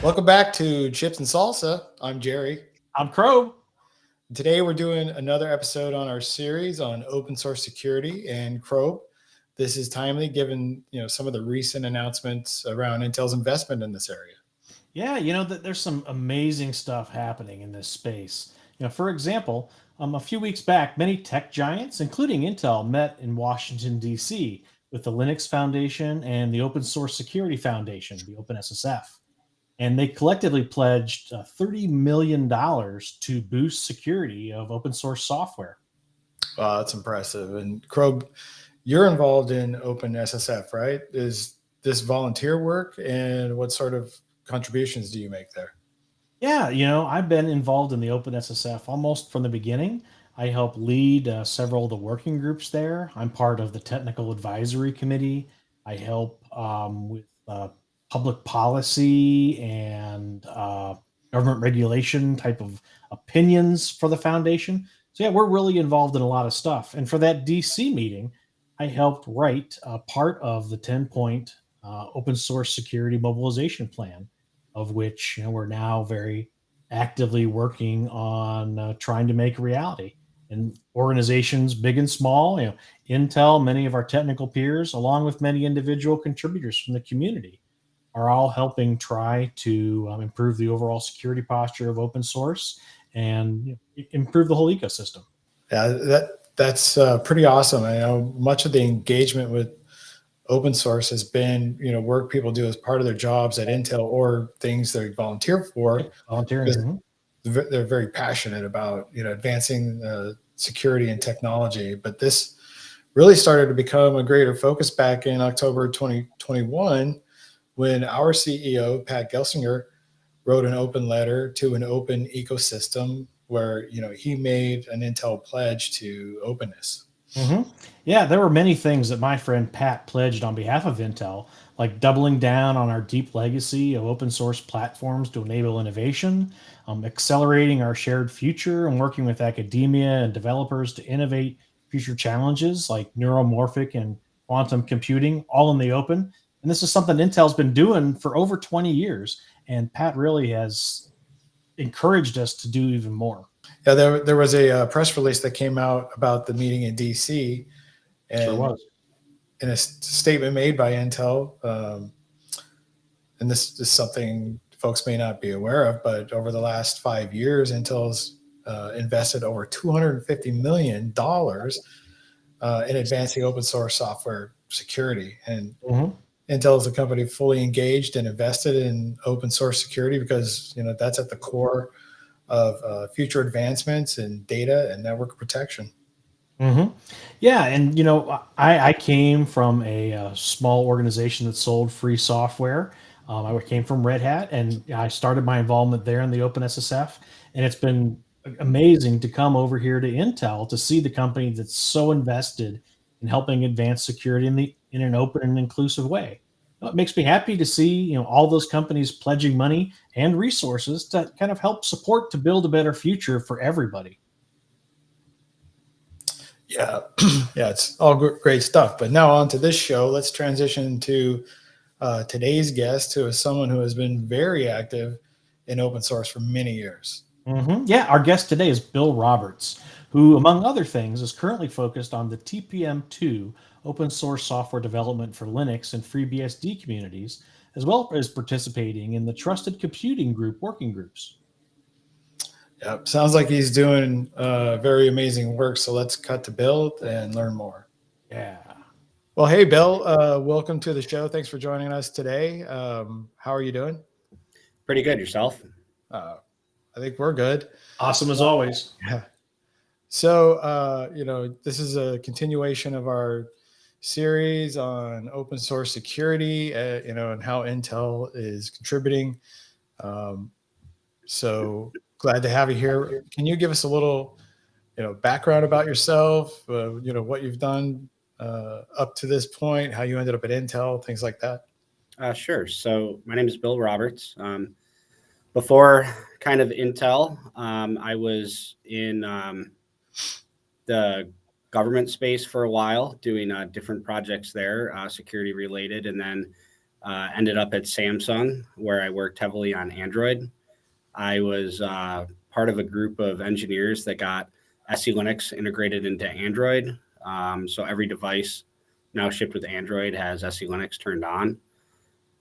Welcome back to Chips and Salsa. I'm Jerry. I'm CRob. Today we're doing another episode on our series on open source security and CRob. This is timely given some of the recent announcements around Intel's investment in this area. Yeah, there's some amazing stuff happening in this space. For example, a few weeks back, many tech giants, including Intel, met in Washington, D.C. with the Linux Foundation and the Open Source Security Foundation, the OpenSSF. And they collectively pledged $30 million to boost security of open source software. Wow, that's impressive. And CRob, you're involved in OpenSSF, right? Is this volunteer work, and what sort of contributions do you make there? Yeah, I've been involved in the OpenSSF almost from the beginning. I help lead several of the working groups there. I'm part of the technical advisory committee. I help with public policy and government regulation type of opinions for the foundation. So, yeah, we're really involved in a lot of stuff. And for that DC meeting, I helped write part of the 10-point open source security mobilization plan, of which we're now very actively working on trying to make a reality. And organizations, big and small, Intel, many of our technical peers, along with many individual contributors from the community, are all helping try to improve the overall security posture of open source and improve the whole ecosystem. Yeah, that's pretty awesome. I know much of the engagement with open source has been work people do as part of their jobs at Intel or things they volunteer for, Yep, volunteering. because they're very passionate about advancing security and technology. But this really started to become a greater focus back in October 2021 when our CEO Pat Gelsinger wrote an open letter to an open ecosystem where he made an Intel pledge to openness. Yeah, there were many things that my friend Pat pledged on behalf of Intel, like doubling down on our deep legacy of open source platforms to enable innovation, accelerating our shared future, and working with academia and developers to innovate future challenges like neuromorphic and quantum computing, all in the open. And this is something Intel's been doing for over 20 years. And Pat really has encouraged us to do even more. Yeah, there was a press release that came out about the meeting in DC, Sure and was. in a statement made by Intel, and this is something folks may not be aware of, but over the last 5 years, Intel's invested over $250 million in advancing open source software security. And Mhm. Intel is a company fully engaged and invested in open source security because that's at the core of future advancements in data and network protection. hmm Yeah, and I came from a small organization that sold free software. I came from Red Hat, and I started my involvement there in the OpenSSF. And it's been amazing to come over here to Intel to see the company that's so invested in helping advance security in an open and inclusive way. It makes me happy to see all those companies pledging money and resources to kind of help support to build a better future for everybody. Yeah, yeah, it's all great stuff. But now on to this show. Let's transition to today's guest, who is someone who has been very active in open source for many years. Yeah, our guest today is Bill Roberts, who, among other things, is currently focused on the TPM2 open source software development for Linux and FreeBSD communities, as well as participating in the Trusted Computing Group working groups. Yeah, sounds like he's doing very amazing work. So let's cut to Bill and learn more. Yeah. Well, hey, Bill, welcome to the show. Thanks for joining us today. How are you doing? Pretty good yourself. Uh, I think we're good. Awesome as always. Yeah. So, this is a continuation of our series on open source security, and how Intel is contributing. Um, so glad to have you here. Can you give us a little, background about yourself? What you've done up to this point, how you ended up at Intel, things like that. Sure. So my name is Bill Roberts. Before kind of Intel, I was in the government space for a while, doing different projects there, security related, and then Ended up at Samsung, where I worked heavily on Android. I was part of a group of engineers that got SE Linux integrated into Android. So every device now shipped with Android has SE Linux turned on,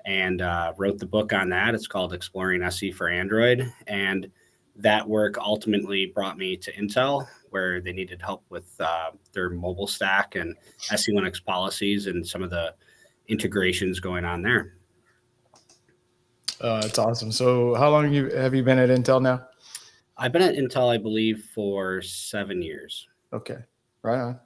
and wrote the book on that. It's called Exploring SE for Android. And that work ultimately brought me to Intel, where they needed help with their mobile stack and SE Linux policies and some of the integrations going on there. It's awesome. So how long have you been at Intel now? I've been at Intel, I believe, for 7 years. Okay, right on.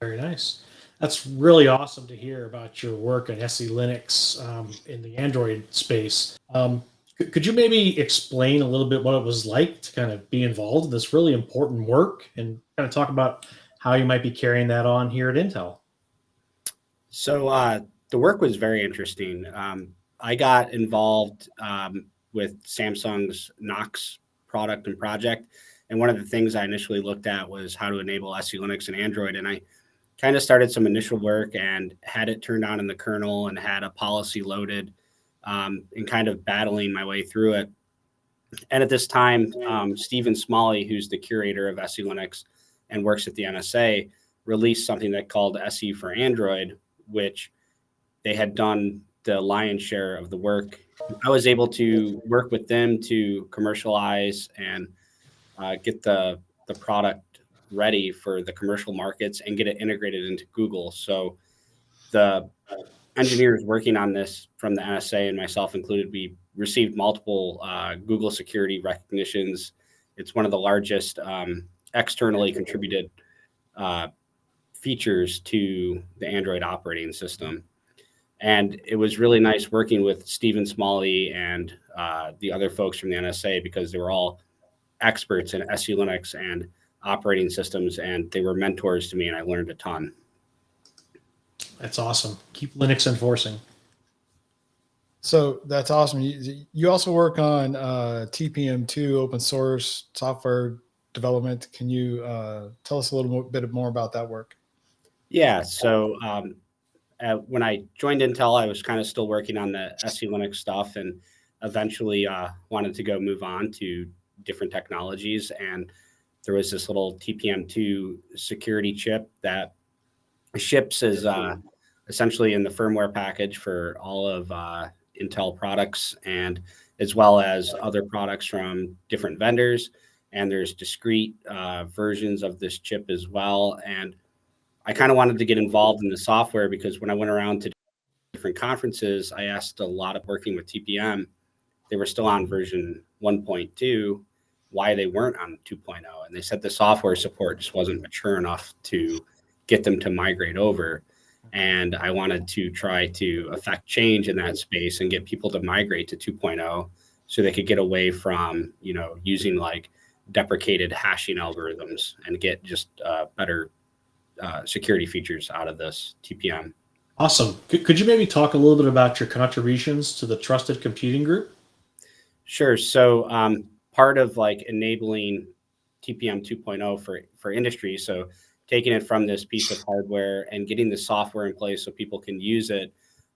Very nice. That's really awesome to hear about your work at SE Linux in the Android space. Could you maybe explain a little bit what it was like to kind of be involved in this really important work and kind of talk about how you might be carrying that on here at Intel? So the work was very interesting. I got involved with Samsung's Knox product and project. And one of the things I initially looked at was how to enable SE Linux and Android. And I kind of started some initial work and had it turned on in the kernel and had a policy loaded, and kind of battling my way through it. And at this time, Stephen Smalley, who's the curator of SE Linux and works at the NSA, released something that called SE for Android, which they had done the lion's share of the work. I was able to work with them to commercialize and get the product ready for the commercial markets and get it integrated into Google. So the engineers working on this from the NSA and myself included, we received multiple Google security recognitions. It's one of the largest externally contributed features to the Android operating system. And it was really nice working with Stephen Smalley and the other folks from the NSA, because they were all experts in SE Linux and operating systems, and they were mentors to me, and I learned a ton. That's awesome. Keep Linux enforcing. So that's awesome. You also work on TPM2 open source software development. Can you tell us a little bit more about that work? Yeah. So when I joined Intel, I was kind of still working on the SE Linux stuff, and eventually wanted to go move on to different technologies. And there was this little TPM2 security chip that ships as essentially in the firmware package for all of Intel products, and as well as other products from different vendors. And there's discrete versions of this chip as well. And I kind of wanted to get involved in the software, because when I went around to different conferences, I asked a lot of working with TPM. They were still on version 1.2, why they weren't on 2.0. And they said the software support just wasn't mature enough to get them to migrate over. And I wanted to try to affect change in that space and get people to migrate to 2.0 so they could get away from, using like deprecated hashing algorithms and get just better security features out of this TPM. Awesome. Could you maybe talk a little bit about your contributions to the Trusted Computing Group? Sure. So part of like enabling TPM 2.0 for industry, so taking it from this piece of hardware and getting the software in place so people can use it.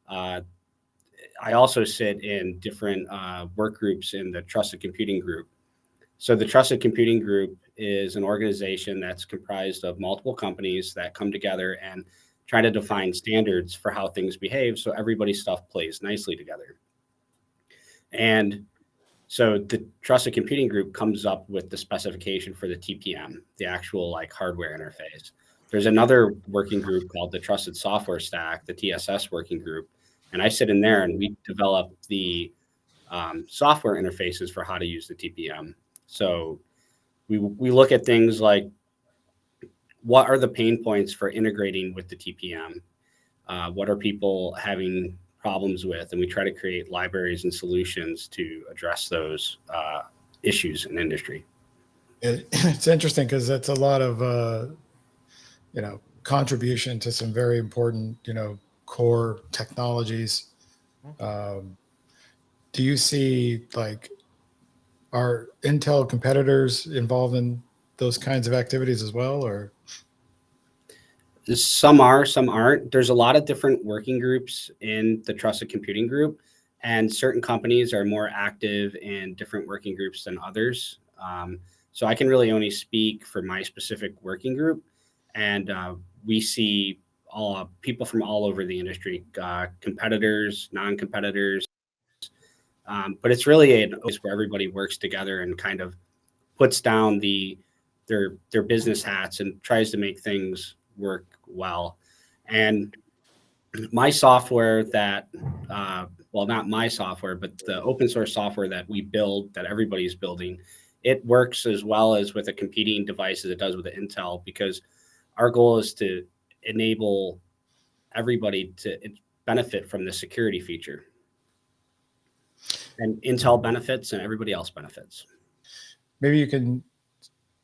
I also sit in different work groups in the Trusted Computing Group. So the Trusted Computing Group is an organization that's comprised of multiple companies that come together and try to define standards for how things behave, so everybody's stuff plays nicely together. And so the Trusted Computing Group comes up with the specification for the TPM, the actual like hardware interface. There's another working group called the Trusted Software Stack, the TSS working group, and I sit in there and we develop the software interfaces for how to use the TPM. So we look at things like, what are the pain points for integrating with the TPM? What are people having problems with? And we try to create libraries and solutions to address those issues in industry. It's interesting because that's a lot of, contribution to some very important, core technologies. Do you see are Intel competitors involved in those kinds of activities as well, or? Some are, some aren't. There's a lot of different working groups in the trusted computing group, and certain companies are more active in different working groups than others. So I can really only speak for my specific working group, and we see all people from all over the industry, competitors, non-competitors. But it's really a place where everybody works together and kind of puts down their business hats and tries to make things work well. And my software that well, not my software, but the open source software that we build, that everybody's building, it works as well as with a competing device as it does with the Intel, because our goal is to enable everybody to benefit from the security feature. And Intel benefits and everybody else benefits. Maybe you can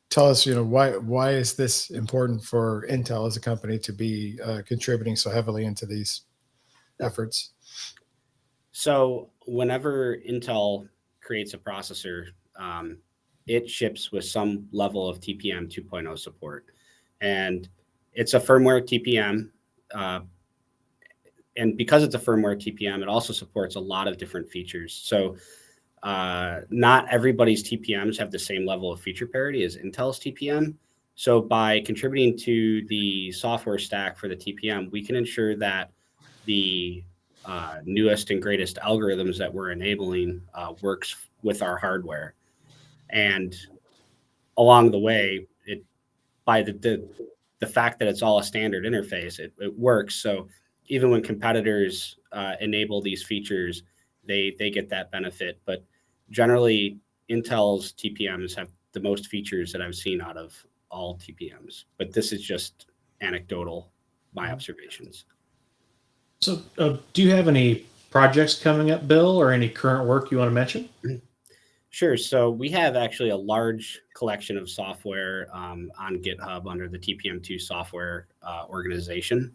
tell us, why is this important for Intel as a company to be contributing so heavily into these efforts? So whenever Intel creates a processor, it ships with some level of TPM 2.0 support. And it's a firmware TPM. And because it's a firmware TPM, it also supports a lot of different features. So not everybody's TPMs have the same level of feature parity as Intel's TPM. So by contributing to the software stack for the TPM, we can ensure that the newest and greatest algorithms that we're enabling works with our hardware. And along the way, by the fact that it's all a standard interface, it works. So even when competitors enable these features, they get that benefit. But generally, Intel's TPMs have the most features that I've seen out of all TPMs. But this is just anecdotal, my observations. So, do you have any projects coming up, Bill, or any current work you want to mention? Sure. So we have actually a large collection of software on GitHub under the TPM2 software organization.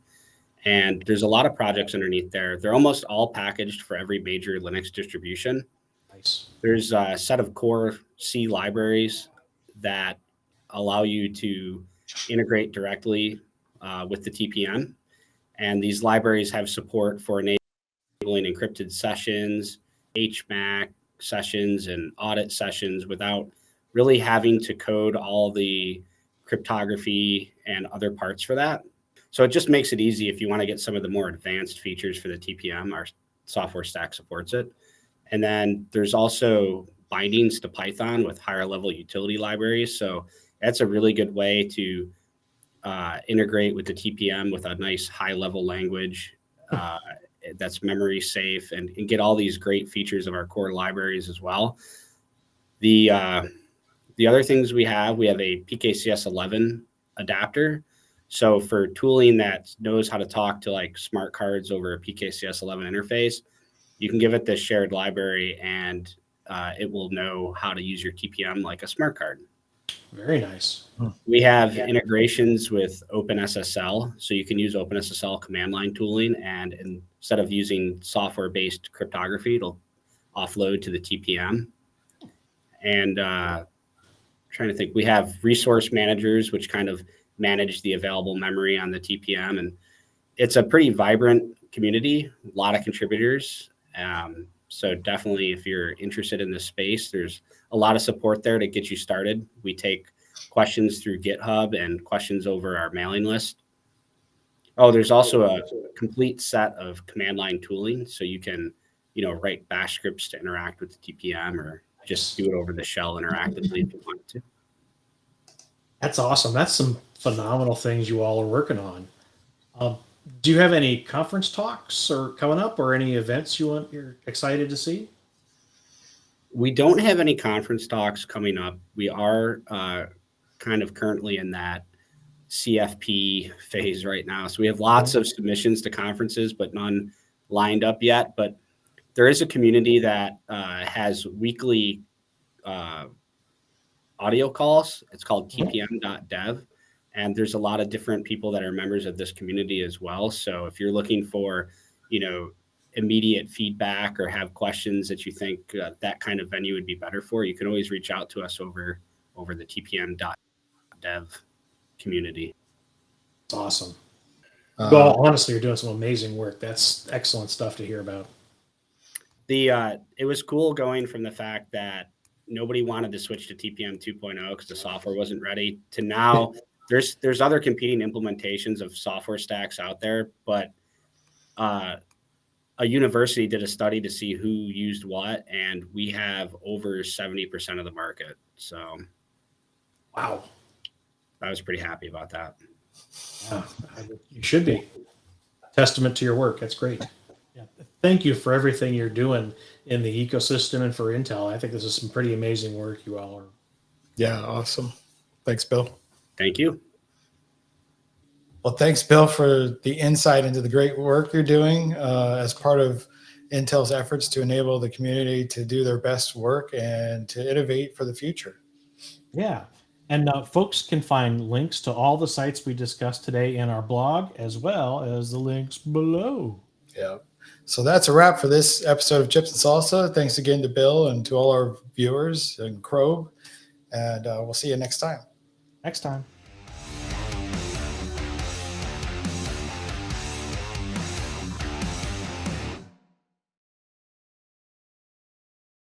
And there's a lot of projects underneath there. They're almost all packaged for every major Linux distribution. Nice. There's a set of core C libraries that allow you to integrate directly with the TPM. And these libraries have support for enabling encrypted sessions, HMAC sessions, and audit sessions without really having to code all the cryptography and other parts for that. So it just makes it easy if you want to get some of the more advanced features for the TPM. Our software stack supports it. And then there's also bindings to Python with higher level utility libraries. So that's a really good way to integrate with the TPM with a nice high level language that's memory safe and get all these great features of our core libraries as well. The other things we have a Pkcs11 adapter. So for tooling that knows how to talk to like smart cards over a Pkcs11 interface, you can give it this shared library and it will know how to use your TPM like a smart card. Very nice. We have integrations with OpenSSL, so you can use OpenSSL command line tooling, and instead of using software-based cryptography, it'll offload to the TPM. And trying to think, we have resource managers, which kind of manage the available memory on the TPM, and it's a pretty vibrant community, a lot of contributors. So definitely, if you're interested in this space, there's a lot of support there to get you started. We take questions through GitHub and questions over our mailing list. Oh, there's also a complete set of command line tooling, so you can, write bash scripts to interact with the TPM, or just do it over the shell interactively if you want to. That's awesome. That's some phenomenal things you all are working on. Do you have any conference talks or coming up, or any events you're excited to see? We don't have any conference talks coming up. We are kind of currently in that CFP phase right now. So we have lots of submissions to conferences, but none lined up yet. But there is a community that has weekly audio calls. It's called tpm.dev. And there's a lot of different people that are members of this community as well. So if you're looking for, immediate feedback or have questions that you think that kind of venue would be better for, you can always reach out to us over the tpm.dev community. That's awesome. You all honestly are doing some amazing work. That's excellent stuff to hear about. It was cool going from the fact that nobody wanted to switch to TPM 2.0 because the software wasn't ready to now there's other competing implementations of software stacks out there, but a university did a study to see who used what, and we have over 70% of the market. So, wow, I was pretty happy about that. Yeah, you should be. Testament to your work. That's great. Yeah. Thank you for everything you're doing in the ecosystem and for Intel. I think this is some pretty amazing work you all are. Yeah, awesome. Thanks, Bill. Thank you. Well, thanks, Bill, for the insight into the great work you're doing as part of Intel's efforts to enable the community to do their best work and to innovate for the future. Yeah. And folks can find links to all the sites we discussed today in our blog, as well as the links below. Yeah. So that's a wrap for this episode of Chips and Salsa. Thanks again to Bill and to all our viewers and CRob. And we'll see you next time. Next time.